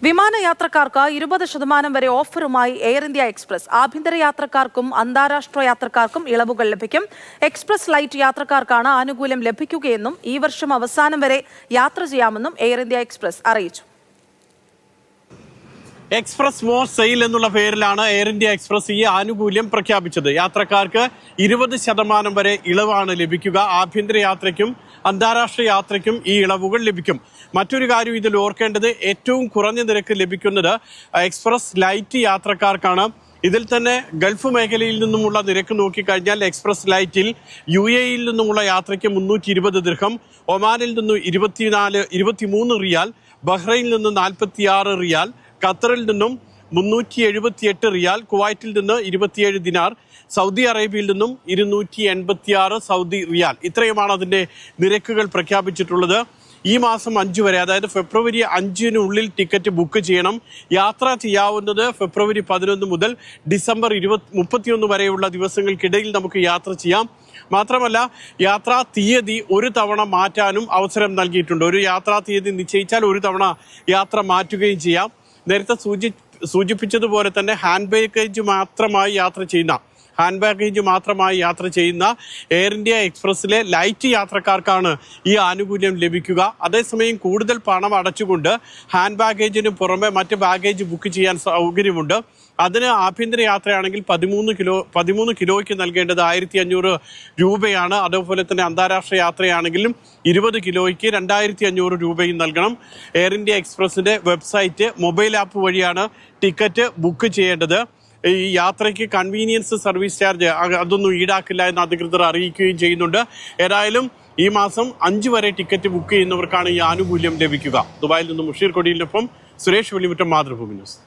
വിമാനയാത്രക്കാർക്ക് 20% വരെ ഓഫറുമായി air India express. ആഭ്യന്തര യാത്രക്കാർക്കും അന്താരാഷ്ട്ര യാത്രക്കാർക്കും ഇളവുകൾ ലഭിക്കും. എക്സ്പ്രസ് ലൈറ്റ് യാത്രക്കാർക്കാണ് ആനുകൂല്യം ലഭിക്കുകയെന്നും ഈ വർഷം അവസാനം വരെ യാത്ര ചെയ്യാമെന്നും എയർ ഇന്ത്യ എക്സ്പ്രസ് അറിയിച്ചു. എക്സ്പ്രസ് മോർ സെയിൽ എന്നുള്ള പേരിലാണ് എയർ ഇന്ത്യ എക്സ്പ്രസ് ഈ ആനുകൂല്യം പ്രഖ്യാപിച്ചത്. യാത്രക്കാർക്ക് 20% വരെ ഇളവാണ് ലഭിക്കുക. ആഭ്യന്തര യാത്രയ്ക്കും അന്താരാഷ്ട്ര യാത്രയ്ക്കും ഈ ഇളവുകൾ ലഭിക്കും. മറ്റൊരു കാര്യം ഇതിൽ ഓർക്കേണ്ടത്, ഏറ്റവും കുറഞ്ഞ നിരക്ക് ലഭിക്കുന്നത് എക്സ്പ്രസ് ലൈറ്റ് യാത്രക്കാർക്കാണ്. ഇതിൽ തന്നെ ഗൾഫ് മേഖലയിൽ നിന്നുമുള്ള നിരക്ക് നോക്കിക്കഴിഞ്ഞാൽ എക്സ്പ്രസ് ലൈറ്റിൽ UAE-യിൽ നിന്നുമുള്ള യാത്രയ്ക്ക് 320 ദിർഹം, ഒമാനിൽ നിന്ന് 23 റിയാൽ, ബഹ്റൈനിൽ നിന്ന് 46 റിയാൽ, ഖത്തറിൽ നിന്നും 378 റിയാൽ, കുവൈറ്റിൽ നിന്ന് 27 ദിനാർ, സൗദി അറേബ്യയിൽ നിന്നും 286 സൗദി റിയാൽ. ഇത്രയുമാണ് അതിൻ്റെ നിരക്കുകൾ പ്രഖ്യാപിച്ചിട്ടുള്ളത്. ഈ മാസം 5 വരെ, അതായത് ഫെബ്രുവരി 5-നുള്ളിൽ ടിക്കറ്റ് ബുക്ക് ചെയ്യണം. യാത്ര ചെയ്യാവുന്നത് ഫെബ്രുവരി 11 മുതൽ ഡിസംബർ 31 വരെയുള്ള ദിവസങ്ങൾക്കിടയിൽ നമുക്ക് യാത്ര ചെയ്യാം. മാത്രമല്ല, യാത്രാ തീയതി ഒരു തവണ മാറ്റാനും അവസരം നൽകിയിട്ടുണ്ട്. ഒരു യാത്രാ തീയതി നിശ്ചയിച്ചാൽ ഒരു തവണ യാത്ര മാറ്റുകയും ചെയ്യാം. നേരത്തെ സൂചിപ്പിച്ചതുപോലെ തന്നെ ഹാൻഡ് ബാഗേജ് മാത്രമായി യാത്ര ചെയ്യുന്ന എയർ ഇന്ത്യ എക്സ്പ്രസിലെ ലൈറ്റ് യാത്രക്കാർക്കാണ് ഈ ആനുകൂല്യം ലഭിക്കുക. അതേസമയം കൂടുതൽ പണം അടച്ചുകൊണ്ട് ഹാൻഡ് ബാഗേജിന് പുറമെ മറ്റ് ബാഗേജ് ബുക്ക് ചെയ്യാൻ സൗകര്യമുണ്ട്. അതിന് ആഭ്യന്തര യാത്രയാണെങ്കിൽ 13 കിലോയ്ക്ക് നൽകേണ്ടത് 1500 രൂപയാണ്. അതുപോലെ തന്നെ അന്താരാഷ്ട്ര യാത്രയാണെങ്കിലും 20 കിലോയ്ക്ക് 2500 രൂപയും നൽകണം. എയർ ഇന്ത്യ എക്സ്പ്രസിന്റെ വെബ്സൈറ്റ്, മൊബൈൽ ആപ്പ് വഴിയാണ് ടിക്കറ്റ് ബുക്ക് ചെയ്യേണ്ടത്. ഈ യാത്രയ്ക്ക് കൺവീനിയൻസ് സർവീസ് ചാർജ് അതൊന്നും ഈടാക്കില്ല എന്ന് അധികൃതർ അറിയിക്കുകയും ചെയ്യുന്നുണ്ട്. ഏതായാലും ഈ മാസം 5 വരെ ടിക്കറ്റ് ബുക്ക് ചെയ്യുന്നവർക്കാണ് ഈ ആനുകൂല്യം ലഭിക്കുക. ദുബായിൽ നിന്നും മുഷീർ കൊടിയിലിനൊപ്പം സുരേഷ് വെള്ളിമുറ്റം, മാതൃഭൂമി ന്യൂസ്.